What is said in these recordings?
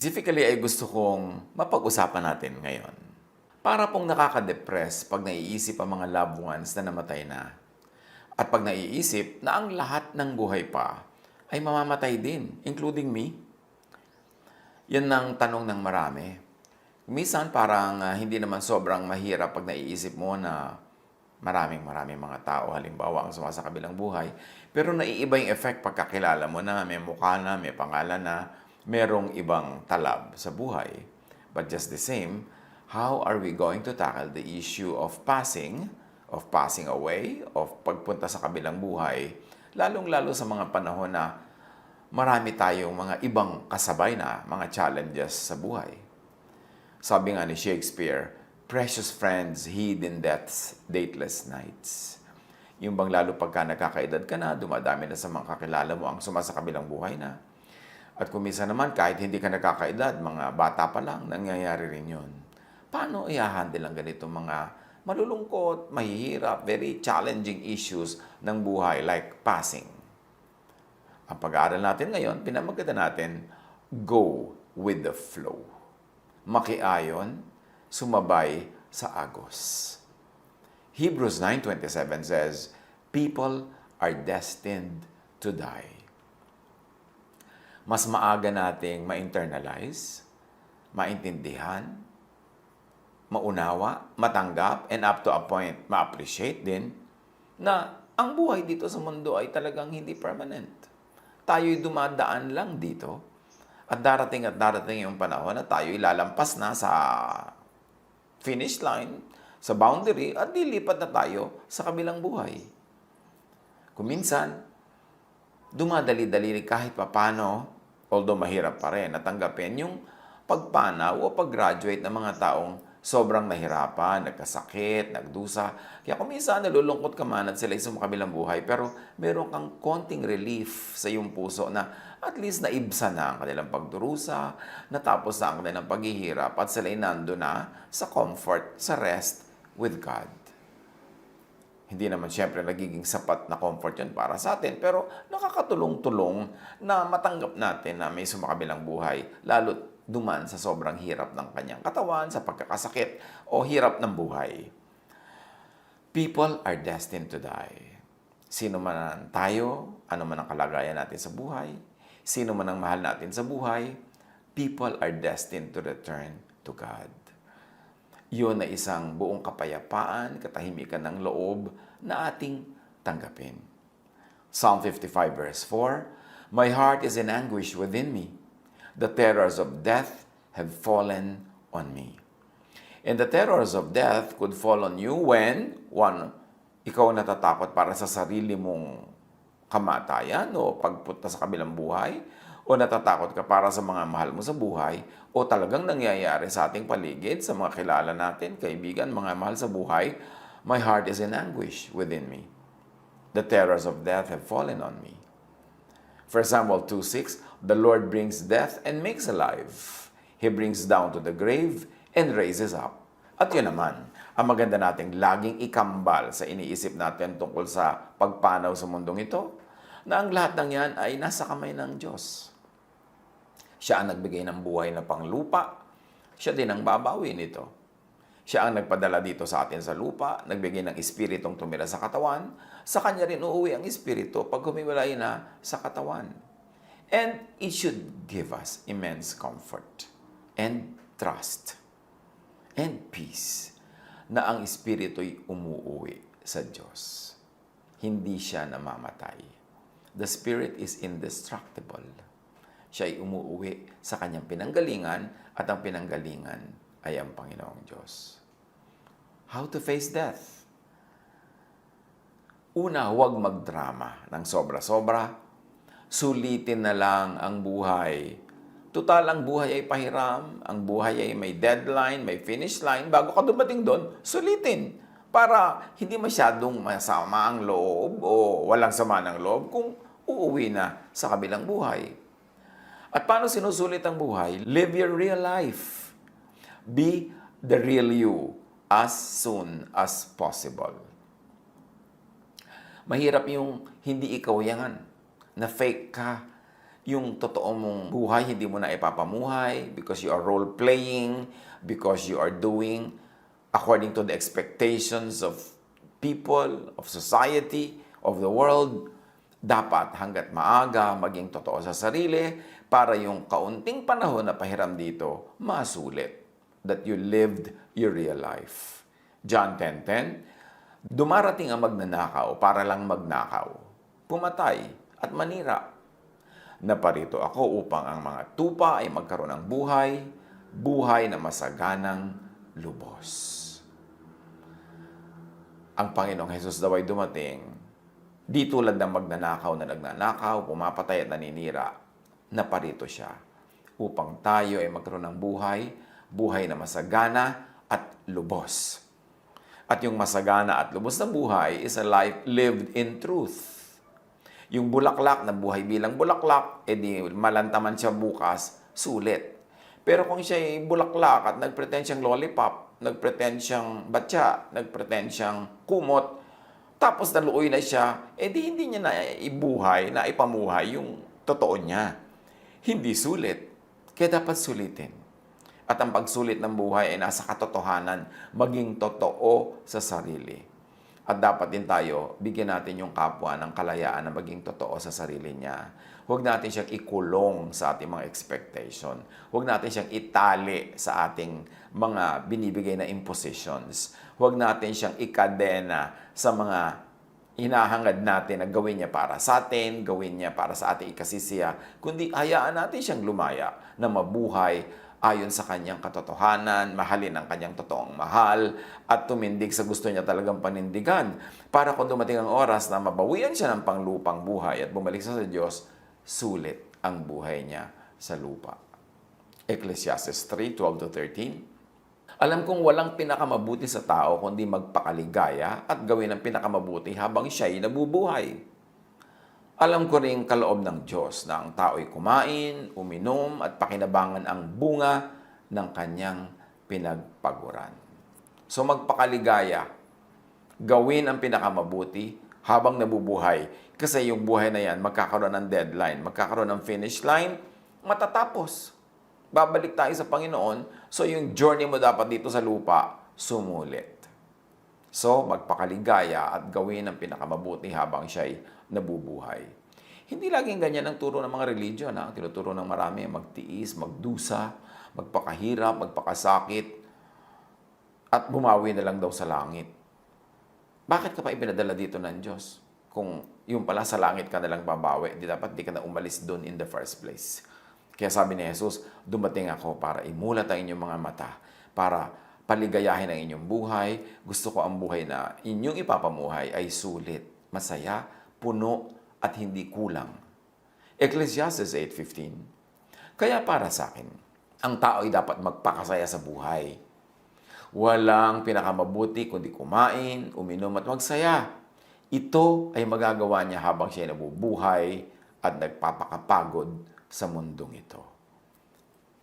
Specifically ay gusto kong mapag-usapan natin ngayon. Para pong nakaka-depress pag naiisip ang mga loved ones na namatay na. At pag naiisip na ang lahat ng buhay pa ay mamamatay din, including me. Yan ang tanong ng marami. Minsan parang hindi naman sobrang mahirap pag naiisip mo na maraming mga tao, halimbawa ang sumasa kabilang buhay. Pero naiiba yung effect pagkakilala mo na may mukha na, may pangalan na, merong ibang talab sa buhay. But just the same, how are we going to tackle the issue of passing away, of pagpunta sa kabilang buhay, lalong-lalo sa mga panahon na marami tayong mga ibang kasabay na mga challenges sa buhay. Sabi nga ni Shakespeare, precious friends, hidden deaths, dateless nights. Yung bang lalo pagka nagkakaedad ka na, dumadami na sa mga kakilala mo ang sumasa kabilang buhay na. At kung minsan naman, kahit hindi ka nagkakaedad, mga bata pa lang, nangyayari rin yun. Paano i-handle ang ganitong mga malulungkot, mahihirap, very challenging issues ng buhay like passing? Ang pag-aaral natin ngayon, pinamagatan natin, go with the flow. Makiayon, sumabay sa agos. Hebrews 9:27 says, people are destined to die. Mas maaga nating ma-internalize, maintindihan, maunawa, matanggap, and up to a point, ma-appreciate din na ang buhay dito sa mundo ay talagang hindi permanent. Tayo'y dumadaan lang dito at darating yung panahon na tayo'y lalampas na sa finish line, sa boundary, at lilipat na tayo sa kabilang buhay. Kung minsan, dumadali-dali kahit papano, although mahirap pa rin, natanggapin yung pagpanaw o pag-graduate ng mga taong sobrang nahirapan, nagkasakit, nagdusa. Kaya kung minsan nalulungkot ka man at sila isang kabilang buhay, pero meron kang konting relief sa iyong puso na at least naibsa na ang kanilang pagdurusa, natapos na ang kanilang paghihirap at sila'y nando na sa comfort, sa rest with God. Hindi naman siyempre nagiging sapat na comfort yun para sa atin, pero nakakatulong-tulong na matanggap natin na may sumakabilang buhay, lalo't duman sa sobrang hirap ng kanyang katawan, sa pagkakasakit o hirap ng buhay. People are destined to die. Sino man tayo, ano man ang kalagayan natin sa buhay, sino man ang mahal natin sa buhay, people are destined to return to God. Yun na isang buong kapayapaan, katahimikan ng loob na ating tanggapin. Psalm 55 verse 4, my heart is in anguish within me. The terrors of death have fallen on me. And the terrors of death could fall on you when, one, ikaw natatakot para sa sarili mong kamatayan o pagpunta sa kabilang buhay, o natatakot ka para sa mga mahal mo sa buhay, o talagang nangyayari sa ating paligid, sa mga kilala natin, kaibigan, mga mahal sa buhay, my heart is in anguish within me. The terrors of death have fallen on me. 1 Samuel 2:6, the Lord brings death and makes alive. He brings down to the grave and raises up. At yun naman, ang maganda nating laging ikambal sa iniisip natin tungkol sa pagpanaw sa mundong ito, na ang lahat ng yan ay nasa kamay ng Diyos. Siya ang nagbigay ng buhay na panglupa, siya din ang babawi nito. Siya ang nagpadala dito sa atin sa lupa, nagbigay ng espiritong tumira sa katawan, sa Kanya rin uuwi ang espiritu pag humiwalay na sa katawan. And it should give us immense comfort and trust and peace na ang espiritu'y umuuwi sa Diyos. Hindi siya namamatay. The spirit is indestructible. Siya ay umuuwi sa kanyang pinanggalingan at ang pinanggalingan ay ang Panginoong Diyos. How to face death? Una, huwag magdrama ng sobra-sobra. Sulitin na lang ang buhay. Tutal, ang buhay ay pahiram. Ang buhay ay may deadline, may finish line. Bago ka dumating doon, sulitin. Para hindi masyadong masama ang loob o walang sama ng loob kung uuwi na sa kabilang buhay. At paano sinusulit ang buhay? Live your real life. Be the real you as soon as possible. Mahirap yung hindi ikaw yan, na fake ka. yung totoo mong buhay hindi mo na ipapamuhay because you are role-playing, because you are doing according to the expectations of people, of society, of the world. Dapat hanggat maaga maging totoo sa sarili para yung kaunting panahon na pahiram dito, masulit that you lived your real life. John 10:10, dumarating ang magnanakaw para lang magnakaw, pumatay at manira. Naparito ako upang ang mga tupa ay magkaroon ng buhay, buhay na masaganang lubos. Ang Panginoong Hesus daw ay dumating, di tulad ng magnanakaw na nagnanakaw, pumapatay at naninira. Naparito siya upang tayo ay magkaroon ng buhay, buhay na masagana at lubos. At yung masagana at lubos na buhay is a life lived in truth. Yung bulaklak na buhay bilang bulaklak, edi malantaman siya bukas, sulit. Pero kung siya ay bulaklak at nagpretend siyang lollipop, nagpretend siyang batya, nagpretend siyang kumot, tapos naluoy na siya, edi hindi niya na ibuhay, na ipamuhay yung totoo niya. Hindi sulit. Kaya dapat sulitin. At ang pagsulit ng buhay ay nasa katotohanan, maging totoo sa sarili. At dapat din tayo, bigyan natin yung kapwa ng kalayaan na maging totoo sa sarili niya. Huwag natin siyang ikulong sa ating mga expectation. Huwag natin siyang itali sa ating mga binibigay na impositions. Huwag natin siyang ikadena sa mga hinahangad natin na gawin niya para sa atin, gawin niya para sa ating ikasisiya, kundi hayaan natin siyang lumaya na mabuhay ayon sa kanyang katotohanan, mahalin ang kanyang totoong mahal, at tumindig sa gusto niya talagang panindigan. Para kung dumating ang oras na mabawian siya ng panglupang buhay at bumalik sa Diyos, sulit ang buhay niya sa lupa. Ecclesiastes 3:12-13. Alam kong walang pinakamabuti sa tao kundi magpakaligaya at gawin ang pinakamabuti habang siya'y nabubuhay. Alam ko rin kaloob ng Diyos na ang tao'y kumain, uminom at pakinabangan ang bunga ng kanyang pinagpaguran. So magpakaligaya, gawin ang pinakamabuti habang nabubuhay. Kasi yung buhay na yan, magkakaroon ng deadline, magkakaroon ng finish line, matatapos. Babalik tayo sa Panginoon, so yung journey mo dapat dito sa lupa, sumulit. So, magpakaligaya at gawin ang pinakamabuti habang siya'y nabubuhay. Hindi laging ganyan ang turo ng mga religion. Ang tinuturo ng marami, magtiis, magdusa, magpakahirap, magpakasakit, at bumawi na lang daw sa langit. Bakit ka pa ipinadala dito ng Diyos? Kung yung pala sa langit ka na lang babawi, di ka na umalis doon in the first place. Kaya sabi ni Jesus, dumating ako para imulat ang inyong mga mata, para paligayahin ang inyong buhay. Gusto ko ang buhay na inyong ipapamuhay ay sulit, masaya, puno, at hindi kulang. Ecclesiastes 8:15. Kaya para sa akin, ang tao ay dapat magpakasaya sa buhay. Walang pinakamabuti kundi kumain, uminom at magsaya. Ito ay magagawa niya habang siya nabubuhay at nagpapakapagod sa mundong ito.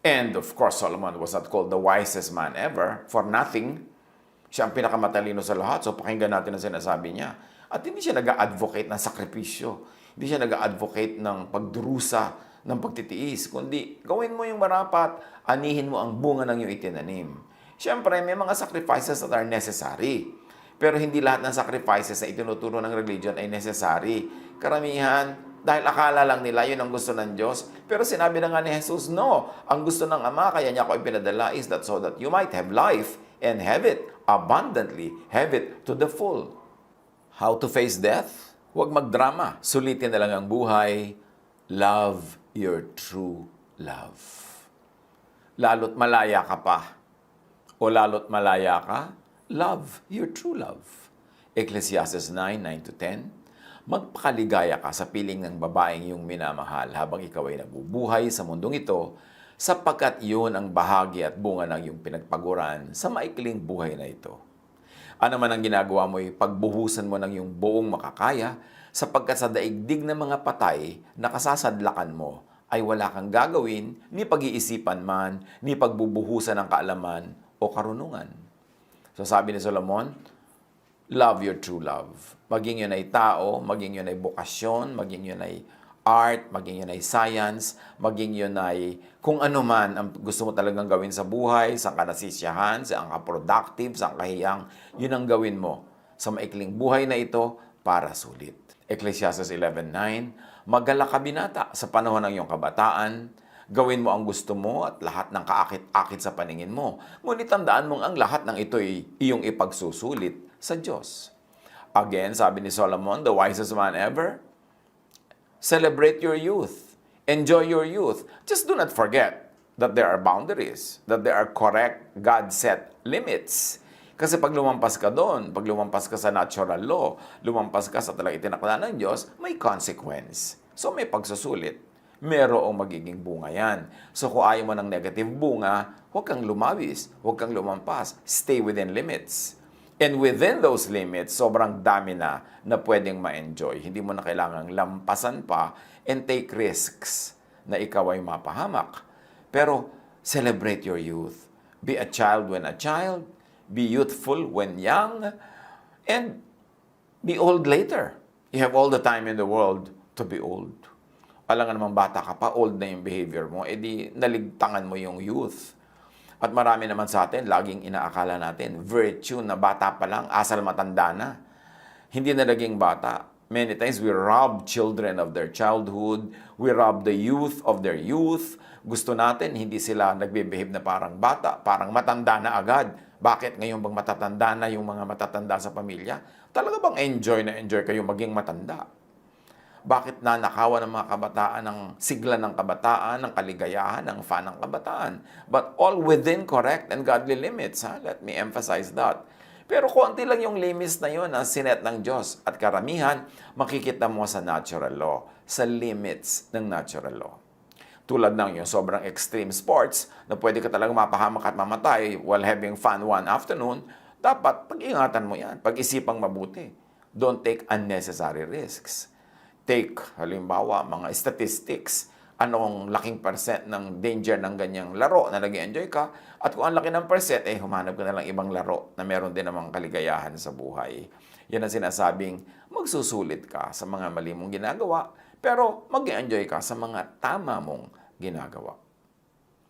And of course, Solomon was not called the wisest man ever for nothing. Siya ang pinakamatalino sa lahat. So pakinggan natin ang sinasabi niya. At hindi siya nag-advocate ng sakripisyo. Hindi siya nag-advocate ng pagdurusa, ng pagtitiis. Kundi gawin mo yung marapat, anihin mo ang bunga ng iyong itinanim. Siyempre, may mga sacrifices that are necessary. Pero hindi lahat ng sacrifices na itinuturo ng religion ay necessary. Karamihan, dahil akala lang nila yun ang gusto ng Diyos. Pero sinabi na nga ni Jesus, no. Ang gusto ng Ama, kaya niya ako ipinadala is that so that you might have life and have it abundantly, have it to the full. How to face death? Huwag magdrama. Sulitin na lang ang buhay. Love your true love. Lalo't malaya ka pa. O lalo't malaya ka, love your true love. Ecclesiastes 9:9-10. Magpakaligaya ka sa piling ng babaeng iyong minamahal habang ikaw ay nabubuhay sa mundong ito, sapagkat iyon ang bahagi at bunga ng iyong pinagpaguran sa maikling buhay na ito. Ano man ang ginagawa mo ay pagbuhusan mo ng iyong buong makakaya, sapagkat sa daigdig ng mga patay na kasasadlakan mo ay wala kang gagawin, ni pag-iisipan man, ni pagbubuhusan ng kaalaman o karunungan. So sabi ni Solomon, love your true love. Maging yun ay tao, maging yun ay bokasyon, maging yun ay art, maging yun ay science, maging yun ay kung ano man ang gusto mo talagang gawin sa buhay, saan ka nasisiyahan, saan ka productive, saan ka hiyang, yun ang gawin mo sa maikling buhay na ito para sulit. Ecclesiastes 11:9, magalak ka binata sa panahon ng iyong kabataan, gawin mo ang gusto mo at lahat ng kaakit-akit sa paningin mo. Ngunit tandaan mong ang lahat ng ito'y iyong ipagsusulit sa Diyos. Again, sabi ni Solomon, the wisest man ever, celebrate your youth. Enjoy your youth. Just do not forget that there are boundaries, that there are correct God-set limits. Kasi pag lumampas ka doon, pag lumampas ka sa natural law, lumampas ka sa talagang itinakda ng Diyos, may consequence. So may pagsusulit. Merong magiging bunga yan. So kung ayaw mo ng negative bunga, huwag kang lumawis, huwag kang lumampas. Stay within limits. And within those limits, sobrang dami na pwedeng ma-enjoy. Hindi mo na kailangang lampasan pa and take risks na ikaw ay mapahamak. Pero celebrate your youth. Be a child when a child. Be youthful when young. And be old later. You have all the time in the world to be old. Alam nga namang bata ka pa, old na yung behavior mo, edi naligtangan mo yung youth. At marami naman sa atin, laging inaakala natin, virtue na bata pa lang, asal matanda na. Hindi na naging bata. Many times, we rob children of their childhood. We rob the youth of their youth. Gusto natin, hindi sila nagbe-behave na parang bata, parang matanda na agad. Bakit ngayon bang matatanda na yung mga matatanda sa pamilya? Talaga bang enjoy na enjoy kayo maging matanda? Bakit nanakawan ng mga kabataan ng sigla ng kabataan, ng kaligayahan, ng fan ng kabataan? But all within correct and godly limits. Let me emphasize that. Pero konti lang yung limits na yun ang sinet ng Diyos. At karamihan, makikita mo sa natural law, sa limits ng natural law. Tulad ng yung sobrang extreme sports na pwede ka talagang mapahamak at mamatay while having fun one afternoon, dapat pag-ingatan mo yan, pag-isipang mabuti. Don't take unnecessary risks. Take, halimbawa, mga statistics, anong laking percent ng danger ng ganyang laro na nag-enjoy ka, at kung ang laki ng percent, humanap ka na lang ibang laro na meron din namang kaligayahan sa buhay. Yan ang sinasabing, magsusulit ka sa mga mali mong ginagawa, pero mag-enjoy ka sa mga tama mong ginagawa.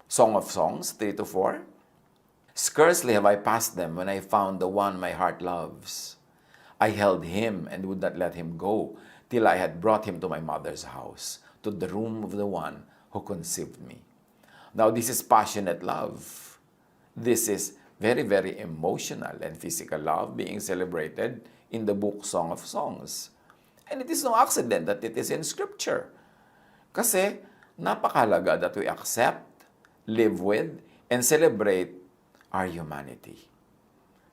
Song of Songs 3-4, scarcely have I passed them when I found the one my heart loves. I held him and would not let him go, till I had brought him to my mother's house, to the room of the one who conceived me. Now, this is passionate love. This is very, very emotional and physical love being celebrated in the book Song of Songs. And it is no accident that it is in Scripture. Kasi napakahalaga that we accept, live with, and celebrate our humanity.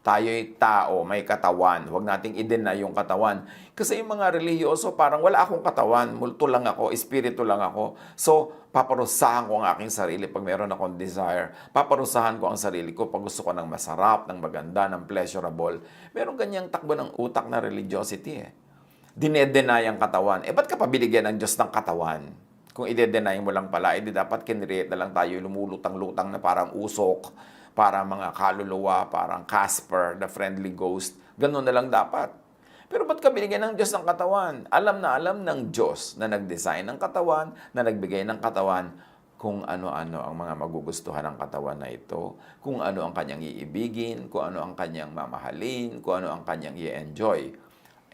Tayo'y tao, may katawan. Huwag nating i-deny yung katawan. Kasi yung mga relihiyoso, parang wala akong katawan, multo lang ako, espiritu lang ako. So, paparusahan ko ang aking sarili pag meron akong desire. Paparusahan ko ang sarili ko pag gusto ko ng masarap, ng maganda, ng pleasurable. Meron ganyang takbo ng utak na religiosity Dinedenay ang katawan. Ba't ka pa binigyan ng Diyos ng katawan? Kung i-deny mo lang pala, di dapat kinreate na lang tayo lumulutang-lutang na parang usok, para mga kaluluwa, parang Casper, the friendly ghost. Ganun na lang dapat. Pero ba't ka binigyan ng Diyos ng katawan? Alam na alam ng Diyos na nag-design ng katawan, na nagbigay ng katawan, kung ano-ano ang mga magugustuhan ng katawan na ito, kung ano ang kanyang iibigin, kung ano ang kanyang mamahalin, kung ano ang kanyang i-enjoy.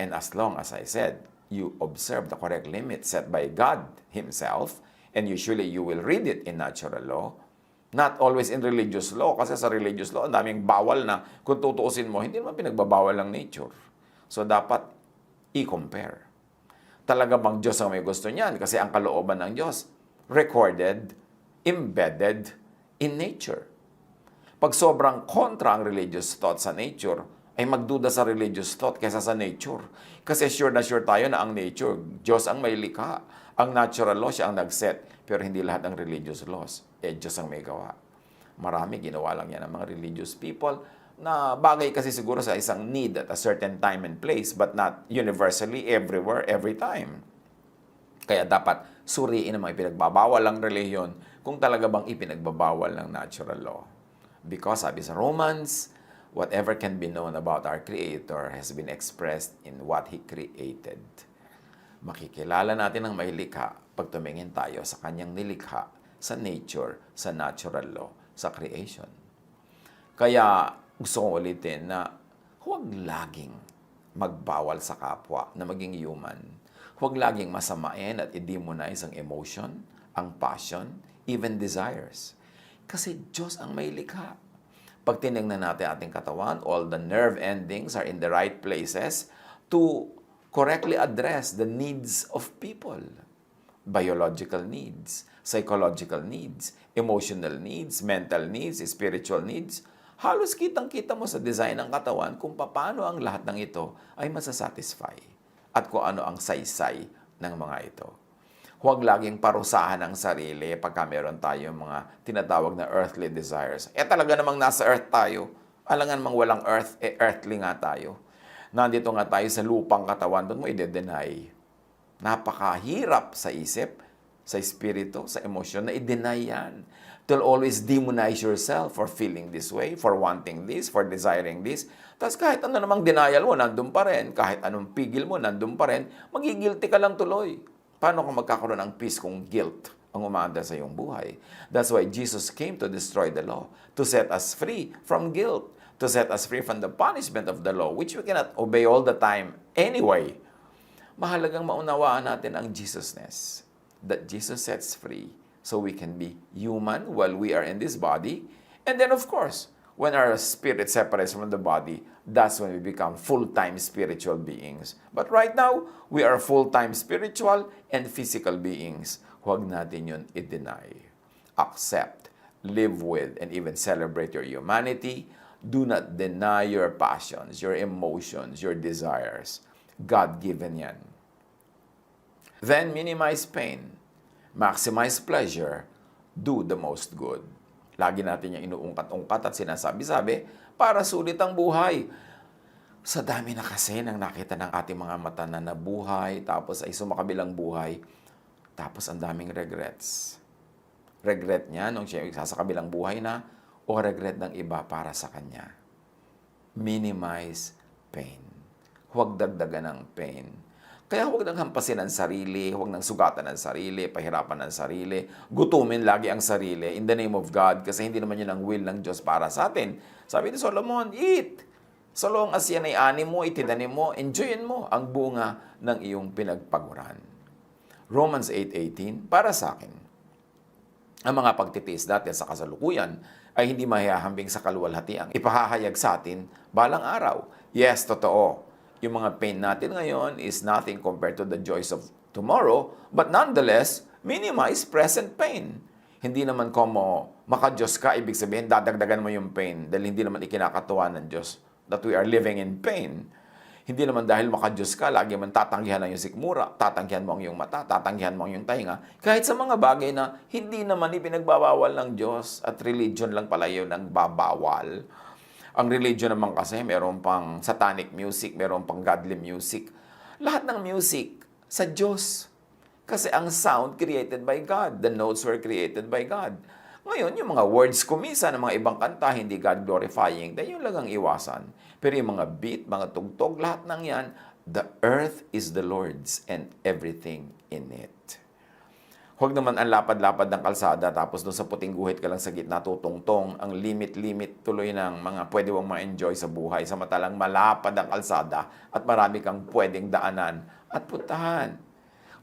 And as long as I said, you observe the correct limits set by God Himself, and usually you will read it in natural law, not always in religious law, kasi sa religious law, ang daming bawal na kung tutuusin mo, hindi naman pinagbabawal ng nature. So, dapat i-compare. Talaga bang Diyos ang may gusto niyan? Kasi ang kalooban ng Diyos, recorded, embedded in nature. Pag sobrang kontra ang religious thought sa nature, ay magduda sa religious thought kaysa sa nature. Kasi sure na sure tayo na ang nature, Diyos ang may likha. Ang natural law, siya ang nag-set. Pero hindi lahat ng religious laws, Diyos ang may gawa. Marami, ginawa lang yan ng mga religious people na bagay kasi siguro sa isang need at a certain time and place, but not universally, everywhere, every time. Kaya dapat suriin ang mga ipinagbabawal ng reliyon kung talaga bang ipinagbabawal ng natural law. Because sabi sa Romans, whatever can be known about our Creator has been expressed in what He created. Makikilala natin ang may likha pag tumingin tayo sa kanyang nilikha, sa nature, sa natural law, sa creation. Kaya gusto kong ulitin na huwag laging magbawal sa kapwa na maging human. Huwag laging masamain at i-demonize ang emotion, ang passion, even desires. Kasi Diyos ang may likha. Pag tinignan natin ating katawan, all the nerve endings are in the right places to correctly address the needs of people. Biological needs, psychological needs, emotional needs, mental needs, spiritual needs. Halos kitang-kita mo sa design ng katawan kung paano ang lahat ng ito ay masasatisfy at kung ano ang saysay ng mga ito. Huwag laging parusahan ang sarili pagka meron tayong mga tinatawag na earthly desires. Talaga namang nasa earth tayo. Alangan mang walang earth, earthly nga tayo. Nandito nga tayo sa lupang katawan, doon mo i-deny. Napakahirap sa isip, sa espiritu, sa emosyon na i-deny yan. You'll always demonize yourself for feeling this way, for wanting this, for desiring this. Tapos kahit ano namang denial mo, nandun pa rin. Kahit anong pigil mo, nandun pa rin. Magigilty ka lang tuloy. Paano ka magkakaroon ng peace kung guilt ang umaanda sa iyong buhay? That's why Jesus came to destroy the law, to set us free from guilt, to set us free from the punishment of the law, which we cannot obey all the time anyway. Mahalagang maunawaan natin ang Jesusness, that Jesus sets free so we can be human while we are in this body. And then, of course, when our spirit separates from the body, that's when we become full-time spiritual beings. But right now, we are full-time spiritual and physical beings. Huwag natin yun i-deny. Accept, live with, and even celebrate your humanity. Do not deny your passions, your emotions, your desires. God-given yan. Then minimize pain. Maximize pleasure, do the most good. Lagi natin yung inuungkat-ungkat at sinasabi-sabi para sulit ang buhay. Sa dami na kasi nang nakita ng ating mga mata na nabuhay, tapos ay sumakabilang buhay, tapos ang daming regrets. Regret niya nung siya sa kabilang buhay na, o regret ng iba para sa kanya. Minimize pain. Huwag dagdagan ng pain. Kaya huwag nang hampasin ang sarili, huwag nang sugatan ang sarili, pahirapan ang sarili, gutumin lagi ang sarili in the name of God kasi hindi naman yun ang will ng Diyos para sa atin. Sabi ni Solomon, eat! So long as yan ay ani mo, itinanim mo, enjoyin mo ang bunga ng iyong pinagpaguran. Romans 8:18, para sa akin, ang mga pagtitiis natin sa kasalukuyan ay hindi mahihambing sa kaluwalhatiang ipahahayag sa atin balang araw. Yes, totoo. Yung mga pain natin ngayon is nothing compared to the joys of tomorrow, but nonetheless, minimize present pain. Hindi naman como maka-Diyos ka, ibig sabihin, dadagdagan mo yung pain dahil hindi naman ikinakatuwa ng Diyos that we are living in pain. Hindi naman dahil maka-Diyos ka, lagi man tatanggihan ang iyong sikmura, tatanggihan mo ang iyong mata, tatanggihan mo ang iyong tainga, kahit sa mga bagay na hindi naman ipinagbabawal ng Diyos at religion lang pala yun ang babawal. Ang religion naman kasi, meron pang satanic music, meron pang godly music. Lahat ng music sa Diyos. Kasi ang sound created by God. The notes were created by God. Ngayon, yung mga words kumisa ng mga ibang kanta, hindi God-glorifying, then yun lang ang iwasan. Pero yung mga beat, mga tugtog, lahat ng yan, the earth is the Lord's and everything in it. Huwag naman ang lapad-lapad ng kalsada tapos doon sa puting guhit ka lang sa gitna tutungtong ang limit-limit tuloy ng mga pwede mong ma-enjoy sa buhay samantalang malapad ang kalsada at marami kang pwedeng daanan at puntahan.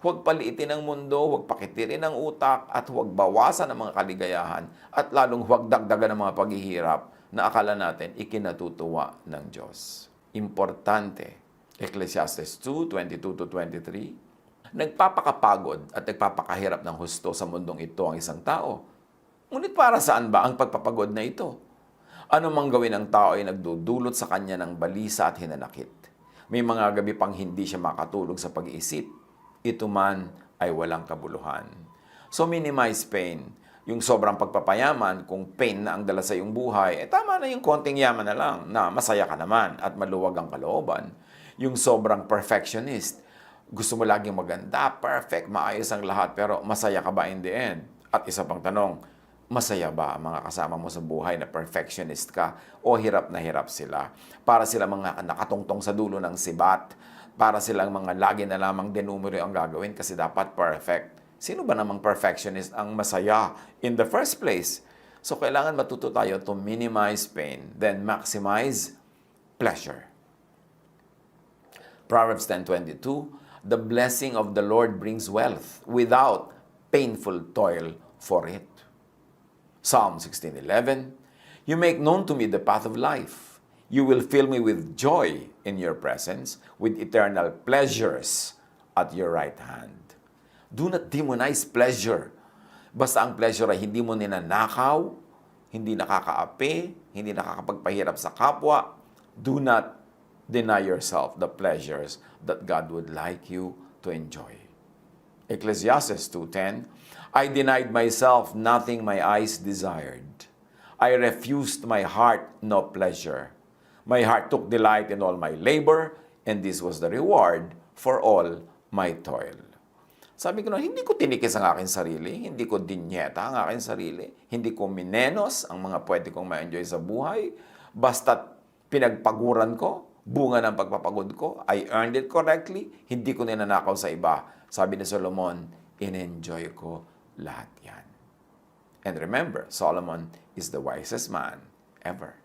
Huwag paliitin ang mundo, huwag pakitirin ang utak at huwag bawasan ang mga kaligayahan at lalong huwag dagdagan ang mga paghihirap na akala natin ikinatutuwa ng Diyos. Importante. Ecclesiastes 2:22-23. Nagpapakapagod at nagpapakahirap ng husto sa mundong ito ang isang tao. Ngunit para saan ba ang pagpapagod na ito? Ano mang gawin ng tao ay nagdudulot sa kanya ng balisa at hinanakit. May mga gabi pang hindi siya makatulog sa pag-iisip. Ito man ay walang kabuluhan. So minimize pain. Yung sobrang pagpapayaman, kung pain na ang dala sa iyong buhay, tama na yung konting yaman na lang na masaya ka naman at maluwag ang kalooban. Yung sobrang perfectionist, gusto mo laging maganda, perfect, maayos ang lahat, pero masaya ka ba in the end? At isa pang tanong, masaya ba ang mga kasama mo sa buhay na perfectionist ka o hirap na hirap sila? Para sila mga nakatungtong sa dulo ng sibat, para silang mga lagi na lamang denumero ang gagawin kasi dapat perfect. Sino ba namang perfectionist ang masaya in the first place? So, kailangan matuto tayo to minimize pain, then maximize pleasure. Proverbs 10:22, the blessing of the Lord brings wealth without painful toil for it. Psalm 16:11, you make known to me the path of life. You will fill me with joy in your presence, with eternal pleasures at your right hand. Do not demonize pleasure. Basta ang pleasure ay hindi mo ninanakaw, hindi nakakaapi, hindi nakakapagpahirap sa kapwa. Do not deny yourself the pleasures that God would like you to enjoy. Ecclesiastes 2:10, I denied myself nothing my eyes desired. I refused my heart no pleasure. My heart took delight in all my labor, and this was the reward for all my toil. Sabi ko na, hindi ko tinikis ang aking sarili, hindi ko dinyeta ang aking sarili, hindi ko minenos ang mga pwede kong ma-enjoy sa buhay, basta't pinagpaguran ko, bunga ng pagpapagod ko, I earned it correctly, hindi ko ninanakaw sa iba. Sabi ni Solomon, in-enjoy ko lahat yan. And remember, Solomon is the wisest man ever.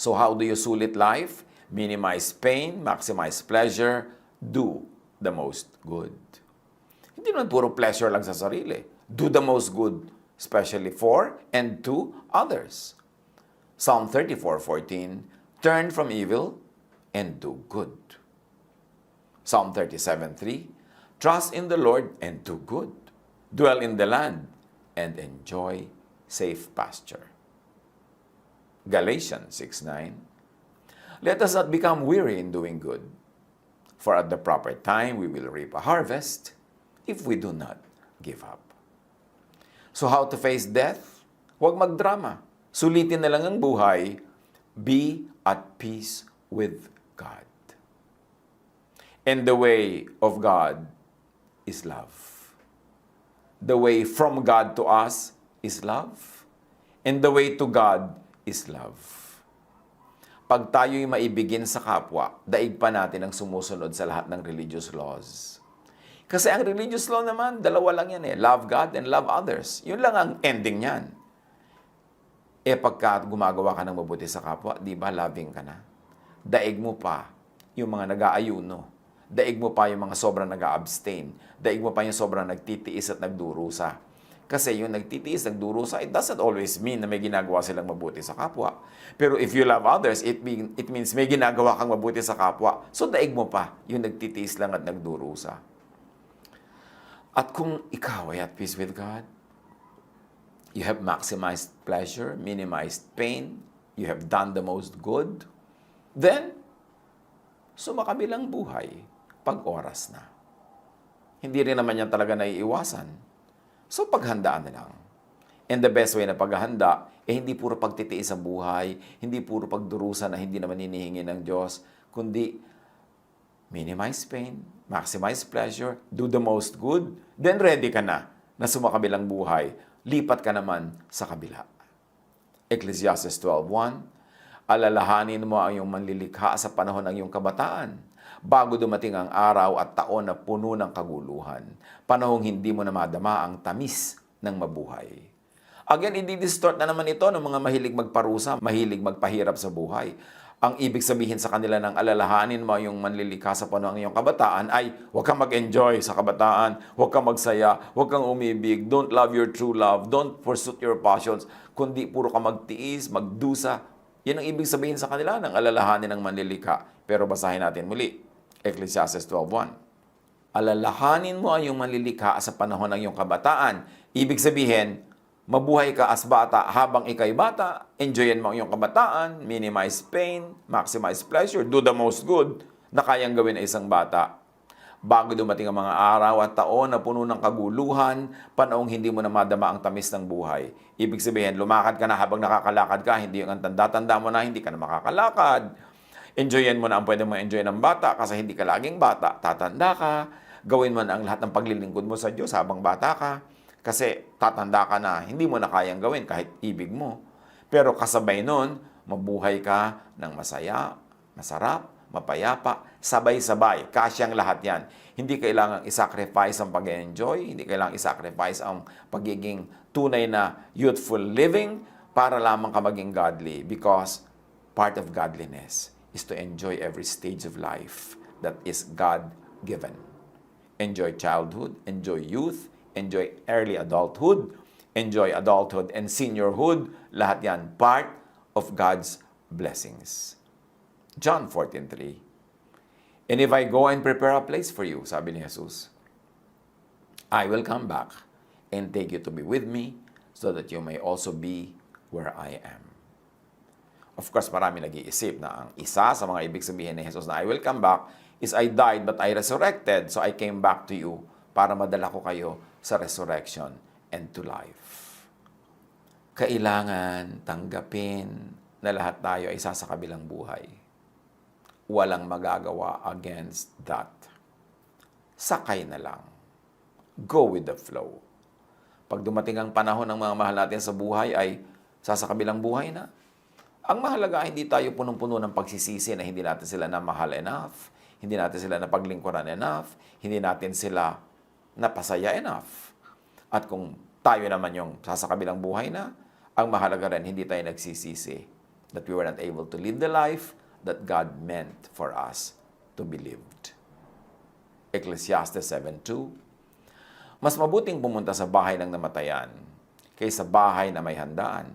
So how do you sulit life? Minimize pain, maximize pleasure, do the most good. Hindi naman puro pleasure lang sa sarili. Do the most good, especially for and to others. Psalm 34:14, turn from evil and do good. Psalm 37:3, trust in the Lord and do good. Dwell in the land and enjoy safe pasture. Galatians 6:9, let us not become weary in doing good, for at the proper time we will reap a harvest if we do not give up. So how to face death? Huwag magdrama. Sulitin na lang ang buhay. Be at peace with God. And the way of God is love. The way from God to us is love. And the way to God is love. Pag tayo'y maibigin sa kapwa, daig pa natin ang sumusunod sa lahat ng religious laws. Kasi ang religious law naman, dalawa lang yan eh. Love God and love others. Yun lang ang ending niyan. Pagka gumagawa ka ng mabuti sa kapwa, di ba loving ka na? Daig mo pa yung mga nag-aayuno. Daig mo pa yung mga sobrang nag-abstain. Daig mo pa yung sobrang nagtitiis at nagdurusa. Kasi yung nagtitiis, nagdurusa, it doesn't always mean na may ginagawa silang mabuti sa kapwa. Pero if you love others, it means may ginagawa kang mabuti sa kapwa. So daig mo pa yung nagtitiis lang at nagdurusa. At kung ikaw ay at peace with God, you have maximized pleasure, minimized pain, you have done the most good, then, sumakabilang buhay pag oras na. Hindi rin naman yan talaga naiiwasan. So, paghandaan na lang. And the best way na paghahanda, hindi puro pagtitiis sa buhay, hindi puro pagdurusa na hindi naman hinihingi ng Diyos, kundi minimize pain, maximize pleasure, do the most good, then ready ka na sumakabilang buhay, lipat ka naman sa kabila. Ecclesiastes 12:1, alalahanin mo ang iyong manlilikha sa panahon ng iyong kabataan, bago dumating ang araw at taon na puno ng kaguluhan, panahong hindi mo na madama ang tamis ng mabuhay. Again, i-distort na naman ito ng mga mahilig magparusa, mahilig magpahirap sa buhay. Ang ibig sabihin sa kanila ng alalahanin mo yung manlilikha sa panahon ng iyong kabataan ay huwag kang mag-enjoy sa kabataan, huwag kang magsaya, huwag kang umibig, don't love your true love, don't pursue your passions, kundi puro ka magtiis, magdusa. Yan ang ibig sabihin sa kanila ng alalahanin ng manlilikha. Pero basahin natin muli. Ecclesiastes 12:1. Alalahanin mo ang iyong manlilikha sa panahon ng iyong kabataan. Ibig sabihin, mabuhay ka as bata habang ikay bata, enjoyin mo ang iyong kabataan, minimize pain, maximize pleasure, do the most good na kayang gawin ng isang bata. Bago dumating ang mga araw at taon na puno ng kaguluhan, panahong hindi mo na madama ang tamis ng buhay. Ibig sabihin, lumakad ka na habang nakakalakad ka, hindi yung tanda-tanda mo na hindi ka na makakalakad. Enjoyin mo na ang pwede mo enjoy ng bata kasi hindi ka laging bata, tatanda ka. Gawin mo na ang lahat ng paglilingkod mo sa Diyos habang bata ka. Kasi tatanda ka na, hindi mo na kayang gawin kahit ibig mo. Pero kasabay nun, mabuhay ka ng masaya, masarap, mapayapa, sabay-sabay, kasyang lahat yan. Hindi kailangang isacrifice ang pag-enjoy, hindi kailangang isacrifice ang pagiging tunay na youthful living para lamang ka maging godly, because part of godliness is to enjoy every stage of life that is God-given. Enjoy childhood, enjoy youth, enjoy early adulthood, enjoy adulthood and seniorhood. Lahat yan part of God's blessings. John 14:3. And if I go and prepare a place for you, sabi ni Jesus, I will come back and take you to be with me so that you may also be where I am. Of course, marami nag-iisip na ang isa sa mga ibig sabihin ni Jesus na I will come back is I died but I resurrected, so I came back to you para madala ko kayo sa resurrection and to life. Kailangan tanggapin na lahat tayo ay isa sa kabilang buhay. Walang magagawa against that. Sakay na lang. Go with the flow. Pag dumating ang panahon ng mga mahal natin sa buhay ay sasakabilang buhay na. Ang mahalaga, hindi tayo punong-puno ng pagsisisi na hindi natin sila namahal enough, hindi natin sila napaglingkuran enough, hindi natin sila napasaya enough. At kung tayo naman yung sasakabilang buhay na, ang mahalaga rin, hindi tayo nagsisisi that we were not able to live the life that God meant for us to be lived. Ecclesiastes 7:2. Mas mabuting pumunta sa bahay ng namatayan kaysa bahay na may handaan,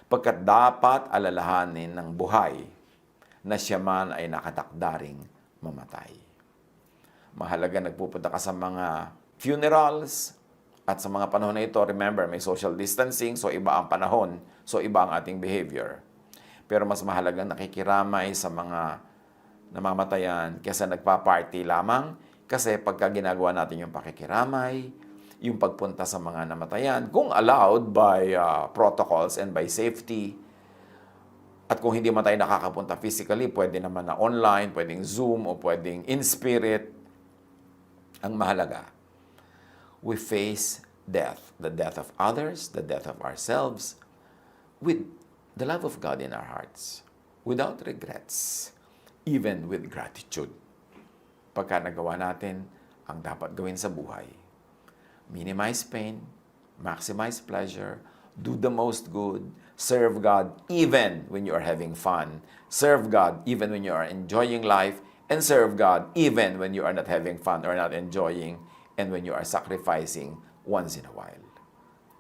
pagkat dapat alalahanin ng buhay na siya man ay nakatakdaring mamatay. Mahalaga nagpupunta ka sa mga funerals at sa mga panahon na ito, remember, may social distancing, so iba ang panahon, so iba ang ating behavior. Pero mas mahalagang nakikiramay sa mga namamatayan kaysa nagpa-party lamang, kasi pagka ginagawa natin yung pakikiramay, yung pagpunta sa mga namatayan, kung allowed by protocols and by safety, at kung hindi man tayo nakakapunta physically, pwede naman na online, pwedeng Zoom, o pwedeng in spirit. Ang mahalaga, we face death, the death of others, the death of ourselves, with the love of God in our hearts, without regrets, even with gratitude. Pagka nagawa natin ang dapat gawin sa buhay, minimize pain, maximize pleasure, do the most good, serve God even when you are having fun, serve God even when you are enjoying life, and serve God even when you are not having fun or not enjoying, and when you are sacrificing once in a while.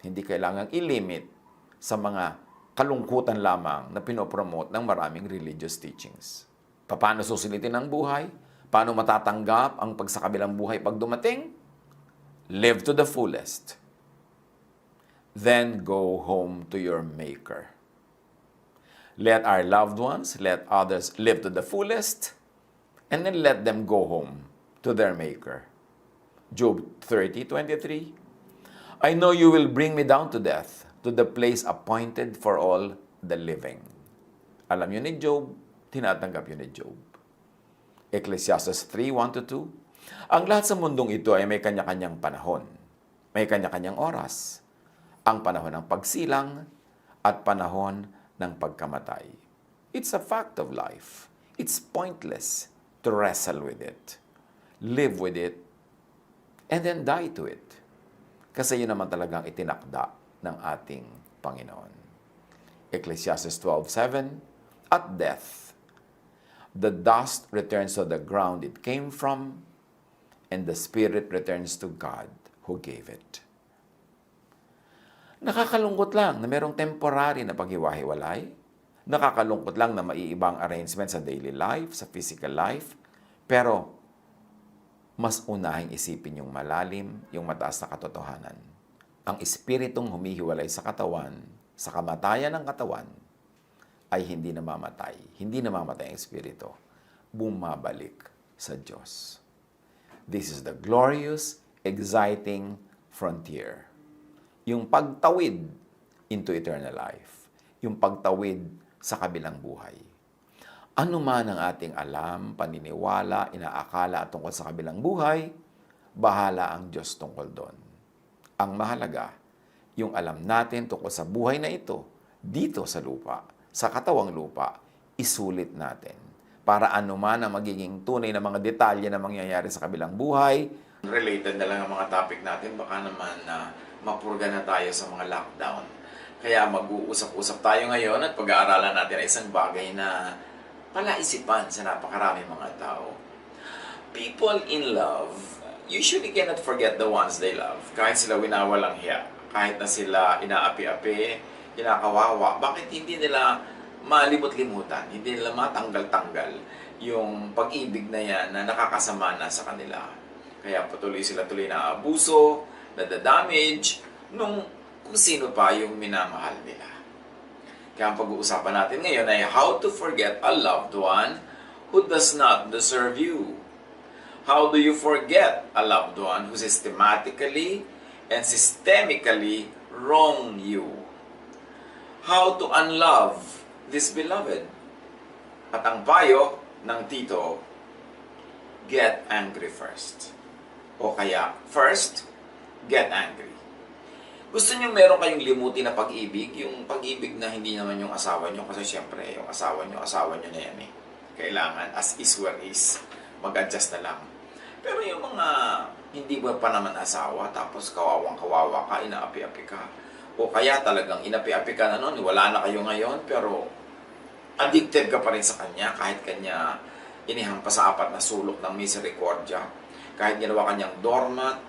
Hindi kailangang ilimit sa mga kalungkutan lamang na pinopromote ng maraming religious teachings. Paano susulitin ang buhay? Paano matatanggap ang pagsakabilang buhay pag dumating? Live to the fullest. Then go home to your Maker. Let our loved ones, let others live to the fullest, and then let them go home to their Maker. Job 30:23. I know you will bring me down to death, to the place appointed for all the living. Alam yun ni Job, tinatanggap yun ni Job. Ecclesiastes 3:1-2. Ang lahat sa mundong ito ay may kanya-kanyang panahon. May kanya-kanyang oras. Ang panahon ng pagsilang at panahon ng pagkamatay. It's a fact of life. It's pointless to wrestle with it. Live with it and then die to it. Kasi yun naman talagang itinakda ng ating Panginoon. Ecclesiastes 12:7. At death, the dust returns to the ground it came from, and the spirit returns to God who gave it. Nakakalungkot lang na merong temporary na paghiwa-hiwalay. Nakakalungkot lang na maiibang arrangement sa daily life, sa physical life. Pero, mas unahing isipin yung malalim, yung mataas na katotohanan. Ang espiritong humihiwalay sa katawan, sa kamatayan ng katawan, ay hindi namamatay. Hindi namamatay ang espiritu. Bumabalik sa Diyos. This is the glorious, exciting frontier. Yung pagtawid into eternal life. Yung pagtawid sa kabilang buhay. Ano man ang ating alam, paniniwala, inaakala tungkol sa kabilang buhay, bahala ang Diyos tungkol doon. Ang mahalaga, yung alam natin tungkol sa buhay na ito, dito sa lupa, sa katawang lupa, isulit natin para anuman ang magiging tunay na mga detalye na mangyayari sa kabilang buhay. Related na lang ang mga topic natin, baka naman na mapurga na tayo sa mga lockdown. Kaya mag-uusap-usap tayo ngayon at pag-aaralan natin ay isang bagay na palaisipan sa napakaraming mga tao. People in love usually cannot forget the ones they love. Kahit sila winawalang hiya, kahit na sila inaapi-api, kinakawawa, bakit hindi nila malimot-limutan, hindi nila matanggal-tanggal yung pag-ibig na yan na nakakasama na sa kanila. Kaya patuloy sila tuloy na abuso, nadadamage, nung kung sino pa yung minamahal nila. Kaya ang pag-uusapan natin ngayon ay how to forget a loved one who does not deserve you. How do you forget a loved one who systematically and systemically wrong you? How to unlove this beloved? At ang payo ng tito, get angry first. O kaya, first, get angry. Gusto niyo meron kayong limutin na pag-ibig? Yung pag-ibig na hindi naman yung asawa niyo, kasi syempre, yung asawa niyo na yan eh. Kailangan, as is where is, mag-adjust na lang. Pero yung mga hindi mo pa naman asawa, tapos kawawang-kawawa ka, inaapi-api ka. O kaya talagang inapi-api ka na noon, wala na kayo ngayon, pero addicted ka pa rin sa kanya, kahit kanya inihampa sa 4 na sulok ng misericordia, kahit ginawa kanyang doormat,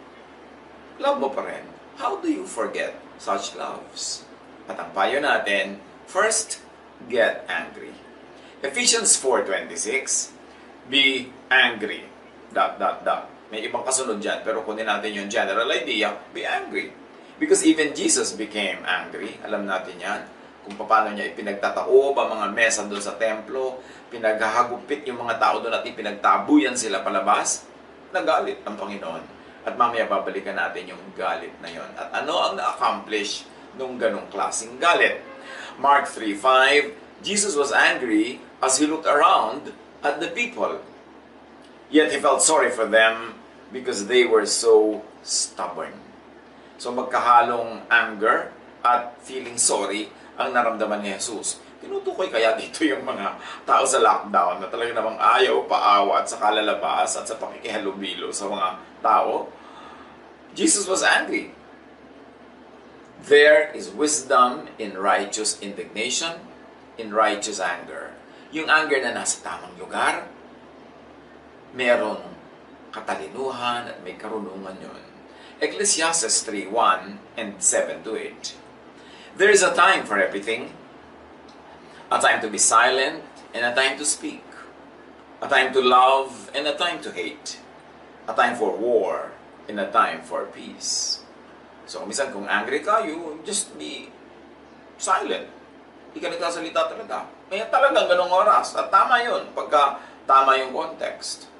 love mo pa rin. How do you forget such loves? At ang payo natin, first, get angry. Ephesians 4:26, be angry. ... May ibang kasunod dyan, pero kunin natin yung general idea, be angry. Because even Jesus became angry. Alam natin yan. Kung paano niya ipinagtataob ang mga mesa doon sa templo, pinaghahagupit yung mga tao doon at ipinagtabuyan sila palabas, nagalit ang Panginoon. At mamaya babalikan natin yung galit na yon. At ano ang na-accomplish nung ganong klaseng galit? Mark 3:5, Jesus was angry as he looked around at the people. Yet he felt sorry for them because they were so stubborn. So magkahalong anger at feeling sorry ang naramdaman ni Jesus. Tinutukoy kaya dito yung mga tao sa lockdown na talaga namang ayaw, paawa at sa kalalabas at sa pakikihalubilo sa mga tao. Jesus was angry. There is wisdom in righteous indignation, in righteous anger. Yung anger na nasa tamang lugar, merong katalinuhan at may karunungan yun. Ecclesiastes 3:1 and 7-8. There is a time for everything, a time to be silent and a time to speak, a time to love and a time to hate, a time for war and a time for peace. So, minsan kung angry ka, you just be silent. Hindi ka nagsasalita talaga. May talagang ganong oras. At tama yun, pagka tama yung context.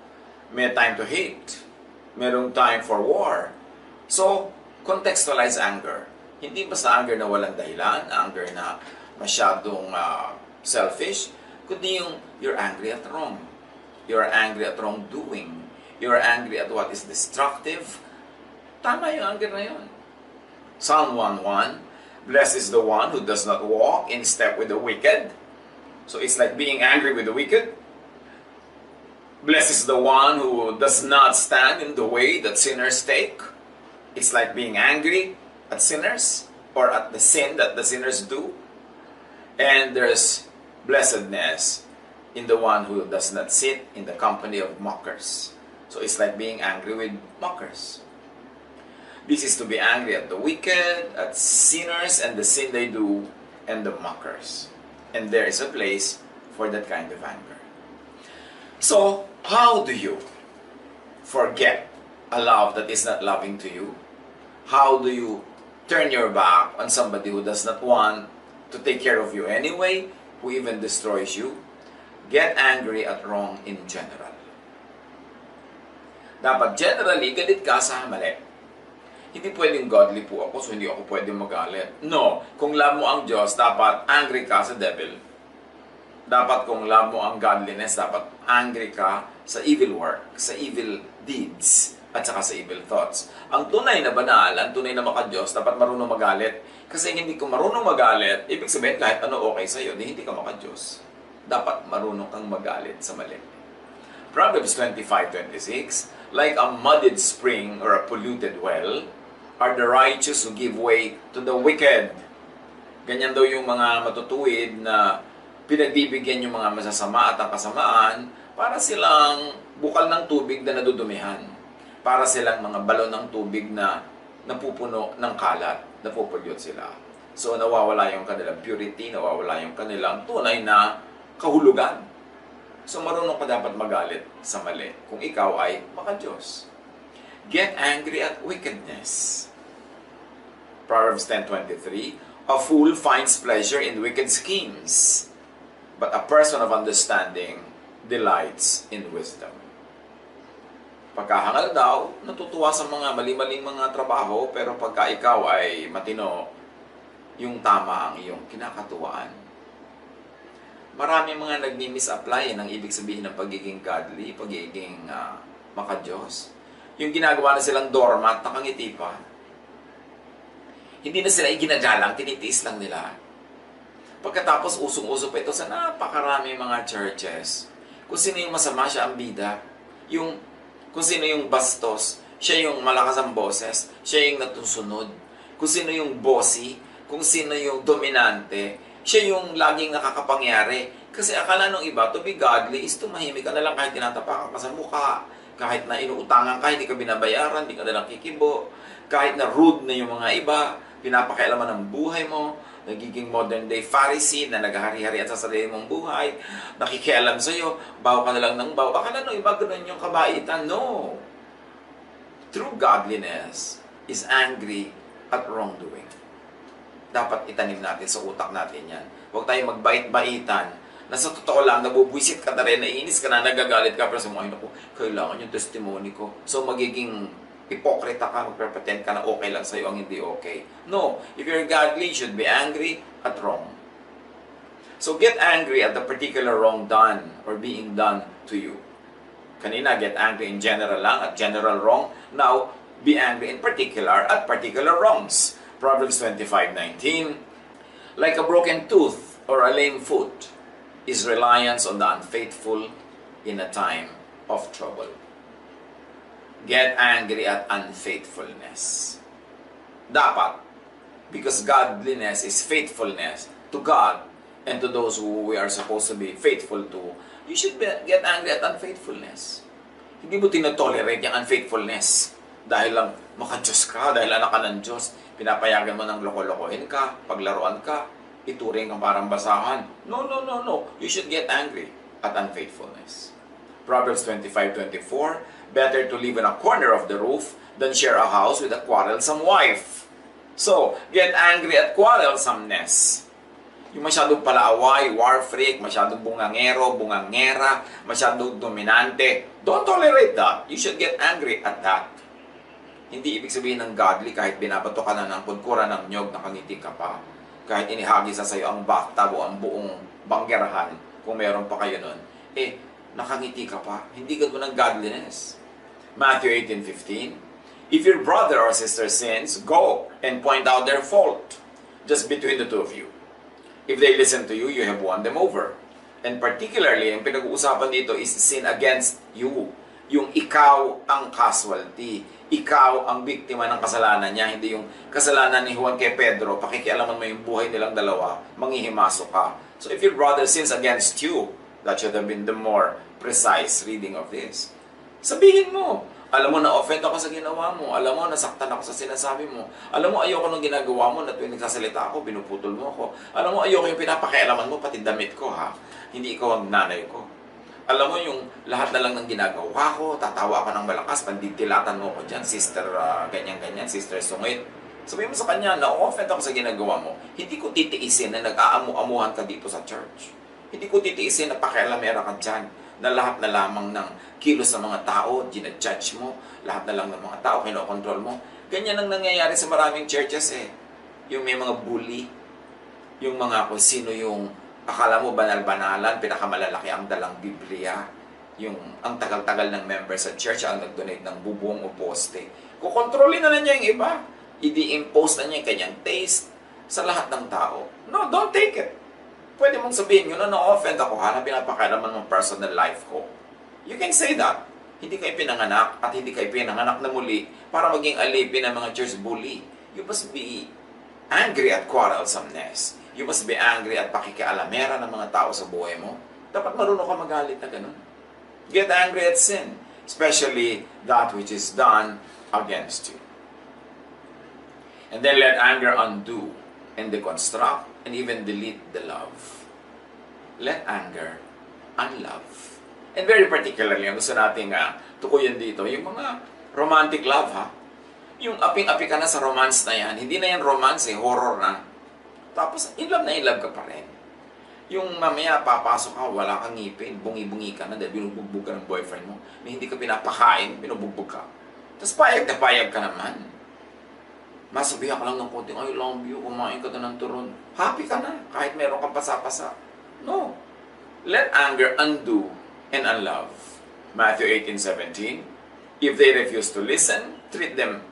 May time to hate. Merong time for war. So, contextualize anger. Hindi basta anger na walang dahilan, anger na masyadong selfish, kundi yung you're angry at wrong. You're angry at wrongdoing. You're angry at what is destructive. Tama yung anger na yun. Psalm 1:1, blessed is the one who does not walk in step with the wicked. So it's like being angry with the wicked. Blessed is the one who does not stand in the way that sinners take. It's like being angry at sinners or at the sin that the sinners do. And there's blessedness in the one who does not sit in the company of mockers. So it's like being angry with mockers. This is to be angry at the wicked, at sinners and the sin they do, and the mockers. And there is a place for that kind of anger. So, how do you forget a love that is not loving to you? How do you turn your back on somebody who does not want to take care of you anyway, who even destroys you? Get angry at wrong in general. Dapat generally, galit ka sa mali. Hindi pwedeng godly po ako, so hindi ako pwedeng magalit. No, kung love mo ang Diyos, dapat angry ka sa devil. Dapat kung love mo ang godliness, dapat angry ka sa evil work, sa evil deeds, at saka sa evil thoughts. Ang tunay na banal, ang tunay na maka-Diyos, dapat marunong magalit. Kasi hindi ko marunong magalit, ibig sabihin kahit ano okay sa'yo, hindi ka maka-Diyos. dapat marunong kang magalit sa mali. Proverbs 25:26, like a muddied spring or a polluted well, are the righteous who give way to the wicked. Ganyan daw yung mga matutuwid na pinagbibigyan yung mga masasama at ang kasamaan para silang bukal ng tubig na nadudumihan. Para silang mga balon ng tubig na napupuno ng kalat, napupulyot sila. So nawawala yung kanilang purity, nawawala yung kanilang tunay na kahulugan. So marunong ka dapat magalit sa mali kung ikaw ay maka-Diyos. Get angry at wickedness. Proverbs 10:23, a fool finds pleasure in wicked schemes, but a person of understanding delights in wisdom. Pagkahangal daw, natutuwa sa mga mali-maling mga trabaho, pero pagka ikaw ay matino, yung tama ang iyong kinakatuwaan. Marami mga nagmi-misapply ng ibig sabihin ng pagiging godly, pagiging maka-Diyos. Yung ginagawa na silang doormat, nakangiti pa. Hindi na sila iginagalang, tinitiis lang nila. Pagkatapos usong-uso pa ito sa napakarami mga churches. Kung sino yung masama, siya ang bida. Kung sino yung bastos, siya yung malakas ang boses, siya yung natusunod. Kung sino yung bossy, kung sino yung dominante, siya yung laging nakakapangyari. Kasi akala nung iba, to be godly is tumahimik ka na lang kahit tinatapakan ka sa mukha. Kahit na inuutangan ka, hindi ka binabayaran, hindi ka na lang kikibo. Kahit na rude na yung mga iba, pinapakialaman ng buhay mo, nagiging modern day Pharisee na naghahari-harian sa sarili mong buhay, nakikialam sa'yo, baw ka na lang ng baw. Akala nung iba ganun yung kabaitan. No. True godliness is angry at wrongdoing. Dapat itanim natin sa utak natin yan. Huwag tayong magbait-baitan na sa totoo lang, nabubwisit ka na rin, naiinis ka na, nagagalit ka, pero sa mga ko, kailangan yung testimony ko. So, magiging hipokrita ka, magpapretend ka na okay lang sa'yo ang hindi okay. No. If you're godly, you should be angry at wrong. So, get angry at the particular wrong done or being done to you. Kanina, get angry in general lang at general wrong. Now, be angry in particular at particular wrongs. Proverbs 25:19, like a broken tooth or a lame foot is reliance on the unfaithful in a time of trouble. Get angry at unfaithfulness. Dapat, because godliness is faithfulness to God and to those who we are supposed to be faithful to, you should get angry at unfaithfulness. Hindi mo tinotolerate yung unfaithfulness dahil lang maka-Diyos ka, dahil anak ka ng Diyos, pinapayagan mo ng loko-lokohin ka, paglaruan ka, ituring kang parang basahan. No. You should get angry at unfaithfulness. Proverbs 25:24, better to live in a corner of the roof than share a house with a quarrelsome wife. So, get angry at quarrelsomeness. Yung masyadong palaaway, war freak, masyadong bungangero, bungangera, masyadong dominante. Don't tolerate that. You should get angry at that. Hindi ibig sabihin ng godly kahit binabato ka na ng pudkura ng nyog, nakangiti ka pa. Kahit inihagi sa sayo ang bathtub o ang buong banggerahan, kung meron pa kayo nun, nakangiti ka pa. Hindi ganito ng godliness. Matthew 18:15, if your brother or sister sins, go and point out their fault, just between the two of you. If they listen to you, you have won them over. And particularly, ang pinag-uusapan dito is sin against you. Yung ikaw ang casualty. Ikaw ang biktima ng kasalanan niya, hindi yung kasalanan ni Juan kay Pedro, pakikialaman mo yung buhay nilang dalawa, manghihimasok ka. So if your brother sins against you, that should have been the more precise reading of this. Sabihin mo, alam mo na-offend ako sa ginawa mo, alam mo nasaktan ako sa sinasabi mo, alam mo ayoko nung ginagawa mo na tuwing nagsasalita ako, pinuputol mo ako, alam mo ayoko yung pinapakialaman mo, pati damit ko ha, hindi ikaw ang nanay ko. Alam mo yung lahat na lang ng ginagawa ko, tatawa ka ng malakas, panditilatan mo ko dyan, sister ganyan-ganyan, sister sungit. Sabihin mo sa kanya, na-offend ako sa ginagawa mo. Hindi ko titiisin na nag-aamu-amuhan ka dito sa church. Hindi ko titiisin na pakialamera ka dyan, na lahat na lamang ng kilos ng mga tao, ginajudge mo, lahat na lang ng mga tao, kinokontrol mo. Ganyan ang nangyayari sa maraming churches Yung may mga bully, yung mga kung sino yung akala mo banal-banalan, pinakamalalaki ang dalang Biblia. Yung ang tagal-tagal ng member sa church ang nag-donate ng bubong o poste. Kukontrolin na niya yung iba. I-impose na niya yung kanyang taste sa lahat ng tao. No, don't take it. Pwede mong sabihin, na-offend ako, pinapakailaman mong personal life ko. You can say that. Hindi kayo pinanganak at hindi kayo pinanganak na muli para maging alipin ng mga church bully. You must be angry at quarrelsomeness. You must be angry at pakikialamera ng mga tao sa buhay mo. Dapat marunong ka magalit na ganun. Get angry at sin, especially that which is done against you. And then let anger undo and deconstruct and even delete the love. Let anger unlove. And very particularly, ang gusto nating tukuyin dito, yung mga romantic love, Yung aping-api ka na sa romance na yan, hindi na yan romance, horror na. Tapos, in love ka pa rin. Yung mamaya, papasok ka, wala kang ngipin, bungi-bungi ka na dahil binubugbog ka ng boyfriend mo, na hindi ka pinapakain, binubugbog ka. Tapos payag na payag ka naman. Masabihan ka lang ng konting, I love you, kumain ka na ng turon. Happy ka na, kahit meron kang pasa-pasa. No. Let anger undo and unlove. Matthew 18:17. If they refuse to listen, treat them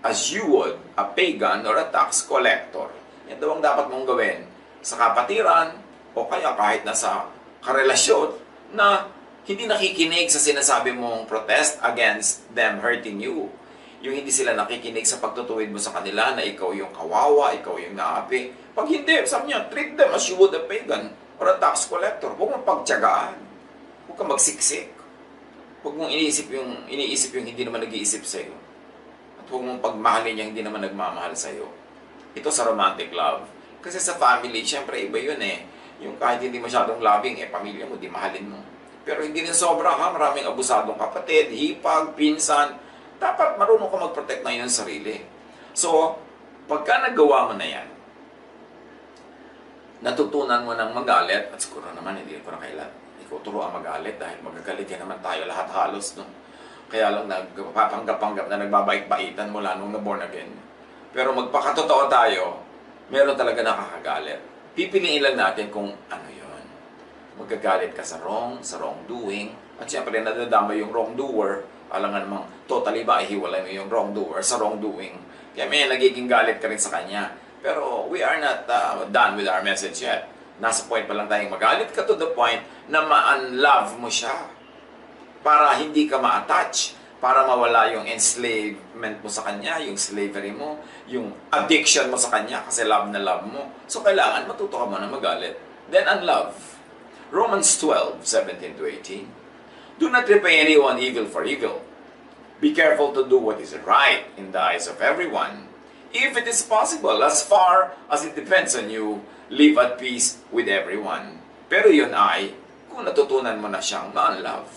as you would a pagan or a tax collector. Yan daw ang dapat mong gawin sa kapatiran o kaya kahit nasa karelasyon na hindi nakikinig sa sinasabi mong protest against them hurting you. Yung hindi sila nakikinig sa pagtutuwid mo sa kanila na ikaw yung kawawa, ikaw yung naapi. Pag hindi, sabi niya, treat them as you would a pagan or a tax collector. Huwag mong pagtiyagaan. Huwag kang magsiksik. Huwag mong iniisip yung hindi naman nag-iisip sa'yo. At huwag mong pagmahalin yung hindi naman nagmamahal sa'yo. Ito sa romantic love. Kasi sa family, syempre iba yun Yung kahit hindi masyadong loving, pamilya mo, di mahalin mo. Pero hindi rin sobra maraming abusadong kapatid, hipag, pinsan. Dapat marunong ka mag-protect na yun sa sarili. So, pagka nagawa mo na yan, natutunan mo ng magalit, at siguro naman hindi ko na kailan ikaw turuan magalit dahil magagalit yan naman tayo lahat halos, no? Kaya lang nagpapanggap-panggap na nagbabait-baitan mula nung na-born again. Pero magpakatotoo tayo, meron talaga nakakagalit. Pipiliin lang natin kung ano yon. Magagalit ka sa wrongdoing, at siyempre nadadama yung wrongdoer, alangan namang totally ba ihiwalay mo yung wrongdoer sa wrongdoing. Kaya may nagiging galit ka rin sa kanya. Pero we are not done with our message yet. Nasa point pa lang tayong magalit ka to the point na ma-unlove mo siya. Para hindi ka ma-attach. Para mawala yung enslavement mo sa kanya, yung slavery mo, yung addiction mo sa kanya kasi love na love mo. So kailangan matuto ka mo na magalit. Then unlove. Romans 12:17-18. Do not repay anyone evil for evil. Be careful to do what is right in the eyes of everyone. If it is possible, as far as it depends on you, live at peace with everyone. Pero yun ay, kung natutunan mo na siyang ma-unlove.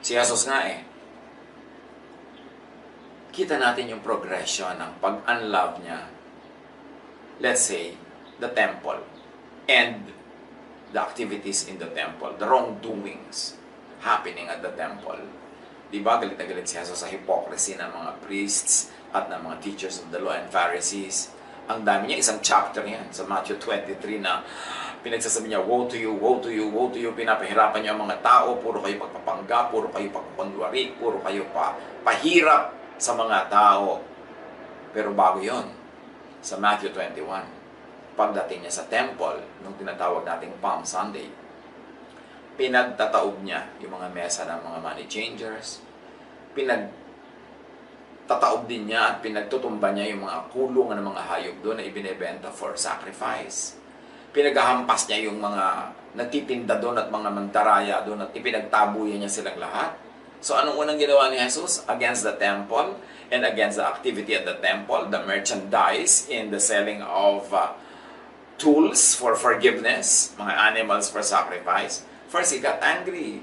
Si Jesus nga kita natin yung progression ng pag-unlove niya. Let's say, the temple and the activities in the temple, the wrongdoings happening at the temple. Diba, galit na galit si Jesus sa hypocrisy ng mga priests at ng mga teachers of the law and Pharisees. Ang dami niya, isang chapter yan sa Matthew 23 na pinagsasabi niya, woe to you, woe to you, woe to you. Pinapahirapan niya ang mga tao, puro kayo pagpapangga, puro kayo pagpapangwari, puro kayo pahirap sa mga tao. Pero bago yon sa Matthew 21, pagdating niya sa temple, nung tinatawag nating Palm Sunday, pinagtataob niya yung mga mesa ng mga money changers, tataob din niya at pinagtutumba niya yung mga kulungan ng mga hayop doon na ibinebenta for sacrifice. Pinaghahampas niya yung mga nagtitinda doon at mga mandaraya doon at ipinagtabuyan niya silang lahat. So anong unang ginawa ni Jesus? Against the temple and against the activity at the temple, the merchandise in the selling of tools for forgiveness, mga animals for sacrifice. First, he got angry.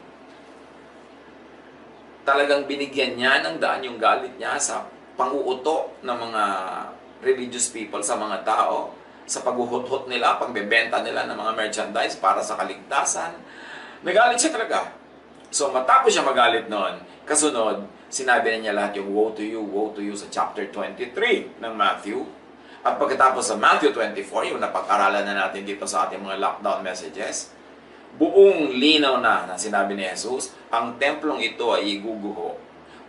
Talagang binigyan niya ng daan yung galit niya sa panguuto ng mga religious people sa mga tao, sa paghuhot-hot nila, pagbebenta nila ng mga merchandise para sa kaligtasan. Nagalit siya talaga. So matapos siya magalit noon, kasunod, sinabi na niya lahat yung woe to you sa chapter 23 ng Matthew. At pagkatapos sa Matthew 24, yung napag-aralan na natin dito sa ating mga lockdown messages, buong linaw na sinabi ni Jesus, ang templong ito ay iguguho.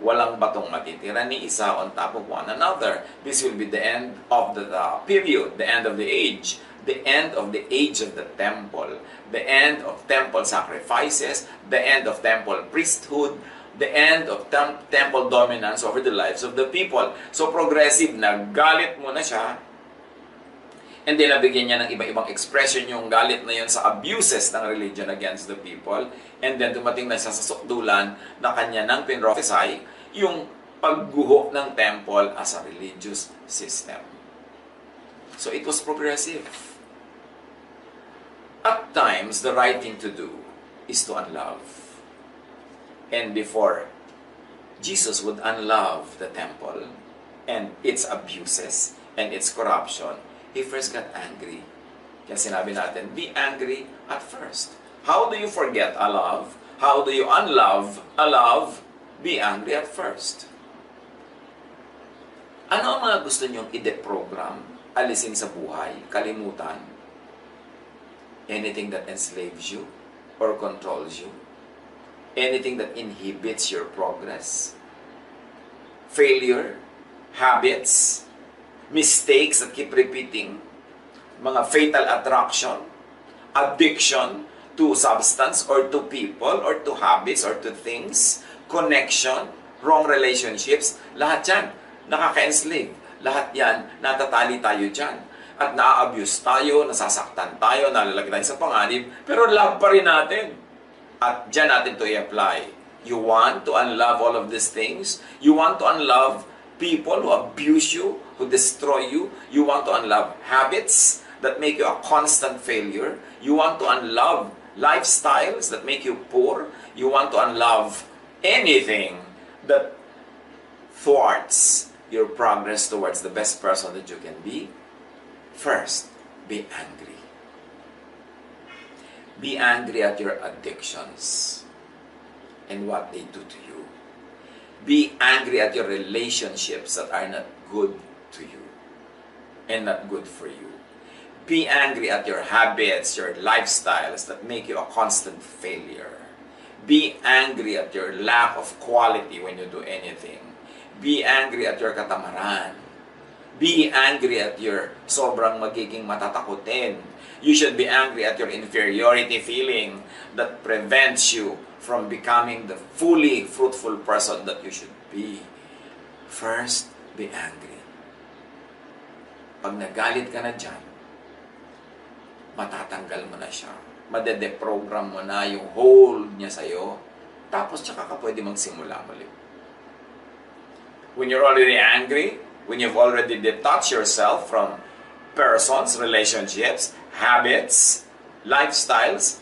Walang batong matitira ni isa on top of one another. This will be the end of the period, the end of the age. the end of the age of the temple, the end of temple sacrifices, the end of temple priesthood, the end of temple dominance over the lives of the people. So progressive, nagalit mo na siya, and then nabigyan niya ng iba-ibang expression yung galit na yun sa abuses ng religion against the people, and then dumating na siya sa sukdulan na kanya nang pinrophesy yung pagguho ng temple as a religious system. So it was progressive. At times, the right thing to do is to unlove. And before Jesus would unlove the temple and its abuses and its corruption, he first got angry. Kaya sinabi natin, be angry at first. How do you forget a love? How do you unlove a love? Be angry at first. Ano ang mga gusto niyong i-deprogram, alisin sa buhay, kalimutan? Anything that enslaves you or controls you? Anything that inhibits your progress? Failure? Habits? Mistakes that keep repeating, mga fatal attraction, addiction to substance or to people or to habits or to things, connection, wrong relationships, lahat yan nakaka-enslave. Lahat yan, natatali tayo dyan. At na-abuse tayo, nasasaktan tayo, nalalagay tayo sa panganib, pero love pa rin natin. At dyan natin to i-apply. You want to unlove all of these things? You want to unlove people who abuse you, who destroy you. You want to unlove habits that make you a constant failure. You want to unlove lifestyles that make you poor. You want to unlove anything that thwarts your progress towards the best person that you can be. First, be angry. Be angry at your addictions and what they do to you. Be angry at your relationships that are not good to you and not good for you. Be angry at your habits, your lifestyles that make you a constant failure. Be angry at your lack of quality when you do anything. Be angry at your katamaran. Be angry at your sobrang magiging matatakutin. You should be angry at your inferiority feeling that prevents you from becoming the fully fruitful person that you should be. First, be angry. Pag nagalit ka na dyan, matatanggal mo na siya. Madedeprogram mo na yung hold niya sa'yo. Tapos tsaka ka pwede magsimula muli. When you're already angry, when you've already detached yourself from persons, relationships, habits, lifestyles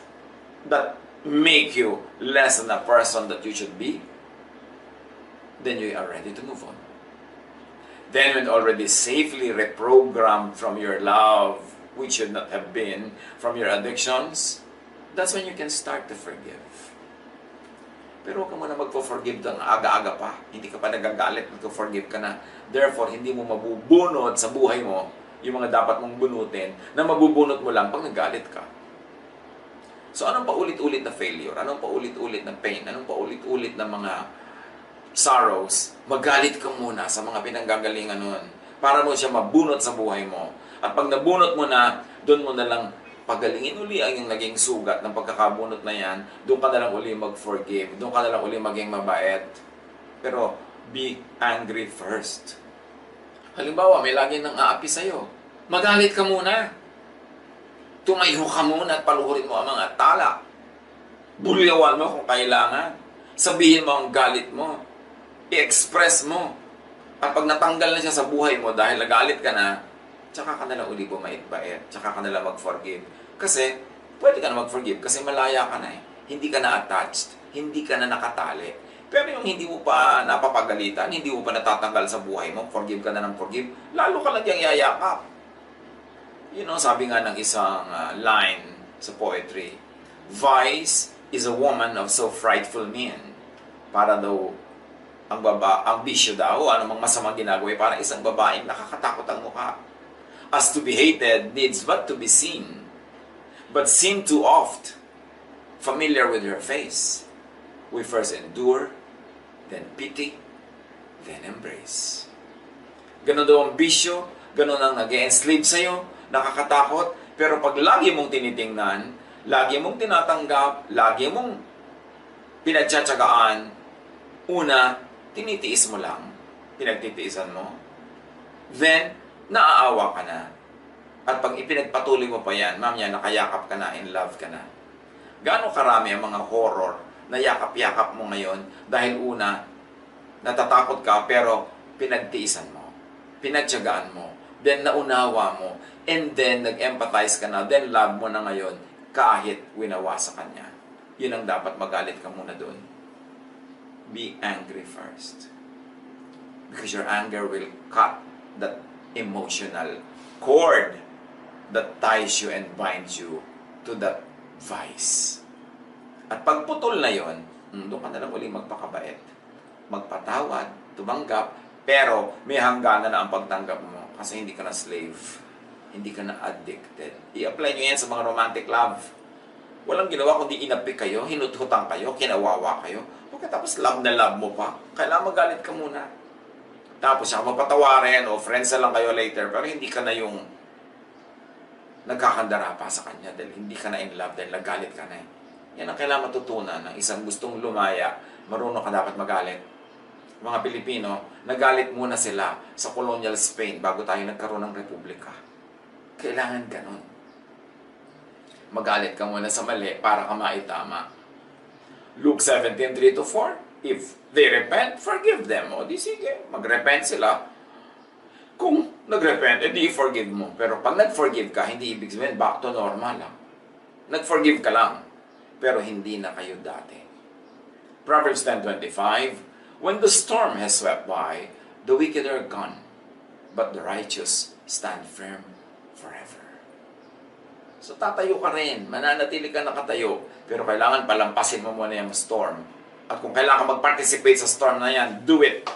that make you less than a person that you should be, then you are ready to move on. Then when already safely reprogrammed from your love, which should not have been, from your addictions, that's when you can start to forgive. Pero huwag ka muna magpo-forgive ng aga-aga pa. Hindi ka pa nagagalit, magpo-forgive ka na. Therefore, hindi mo mabubunot sa buhay mo yung mga dapat mong bunutin na mabubunot mo lang pag nagalit ka. So, anong paulit-ulit na failure? Anong paulit-ulit na pain? Anong paulit-ulit na mga sorrows? Magalit ka muna sa mga pinanggagalingan nun para mo siya mabunot sa buhay mo. At pag nabunot mo na, doon mo na lang pagalingin uli ang yung naging sugat ng pagkakabunot na yan, doon ka na lang uli mag-forgive, doon ka na lang uli maging mabait. Pero, be angry first. Halimbawa, may lagi nang aapi sa'yo. Magalit ka muna. Tumayo ka muna at paluhurin mo ang mga tala. Bulyawan mo kung kailangan. Sabihin mo ang galit mo. I-express mo. At pag natanggal na siya sa buhay mo dahil nagalit ka na, tsaka ka na lang uli bumait-bait. Tsaka ka na lang mag-forgive. Kasi, pwede ka na mag-forgive kasi malaya ka na eh. Hindi ka na attached. Hindi ka na nakatali. Pero yung hindi mo pa napapagalitan, hindi mo pa natatanggal sa buhay mo, forgive ka na ng forgive, lalo ka lang yung yayakap. You know, sabi nga ng isang line sa poetry, vice is a woman of so frightful mien. Para daw, ang bisyo daw, anumang masamang ginagawa, para isang babaeng nakakatakot ang mukha. As to be hated needs but to be seen. But seen too oft, familiar with her face. We first endure, then pity, then embrace. Ganon daw ang bisyo, ganon ang nag-e-enslave sa'yo, nakakatakot, Pero pag lagi mong tinitingnan, lagi mong tinatanggap, lagi mong pinagtsatsagaan, una, tinitiis mo lang, pinagtitiisan mo, then, naaawa ka na. At pag ipinagpatuloy mo pa yan, mamaya nakayakap ka na, in love ka na. Gaano karami ang mga horror na yakap-yakap mo ngayon dahil una, natatakot ka pero pinagtiisan mo, pinagtyagaan mo, then naunawa mo, and then nag-empathize ka na, then love mo na ngayon kahit winawa sa kanya. Yun ang dapat magalit ka muna doon. Be angry first. Because your anger will cut that emotional cord that ties you and binds you to that vice. At pagputol na yon, doon ka na lang ulit magpakabait, magpatawad, tumanggap, pero may hangganan na ang pagtanggap mo kasi hindi ka na slave, hindi ka na addicted. I-apply nyo yan sa mga romantic love. Walang ginawa kundi inapik kayo, hinuthutang kayo, kinawawa kayo. Okay, tapos love na love mo pa. Kailangan magalit ka muna. Tapos siya mapatawarin o friends na lang kayo later, pero hindi ka na yung nagkakandara pa sa kanya dahil hindi ka na in love dahil nagalit ka na. Yan ang kailangan matutunan ng isang gustong lumaya. Marunong ka dapat magalit. Mga Pilipino, nagalit muna sila sa colonial Spain bago tayo nagkaroon ng republika. Kailangan ganun. Magalit ka muna sa mali para ka maitama. Luke 17:3-4, if they repent, forgive them. O di sige, magrepent sila. Kung nagrepent, edi forgive mo. Pero pag nag-forgive ka, hindi ibig sabihin back to normal lang. Nag-forgive ka lang, pero hindi na kayo dati. Proverbs 10:25, when the storm has swept by, the wicked are gone, but the righteous stand firm forever. So tatayo ka rin, mananatili ka nakatayo, pero kailangan palampasin mo muna yung storm. At kung kailangan ka mag-participate sa storm na yan, do it.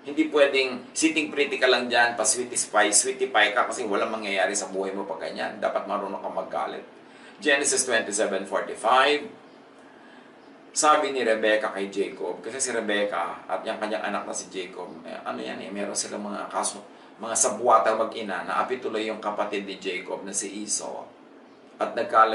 Hindi pwedeng sitting pretty ka lang dyan, sweetie pie ka kasi walang mangyayari sa buhay mo pag ganyan. Dapat marunong ka maggalit. Genesis 27:45, sabi ni Rebecca kay Jacob, kasi si Rebecca at yung kanyang anak na si Jacob, meron silang mga kaso, mga sabuata mag-ina, naapi tuloy yung kapatid ni Jacob na si Esau. At nagkala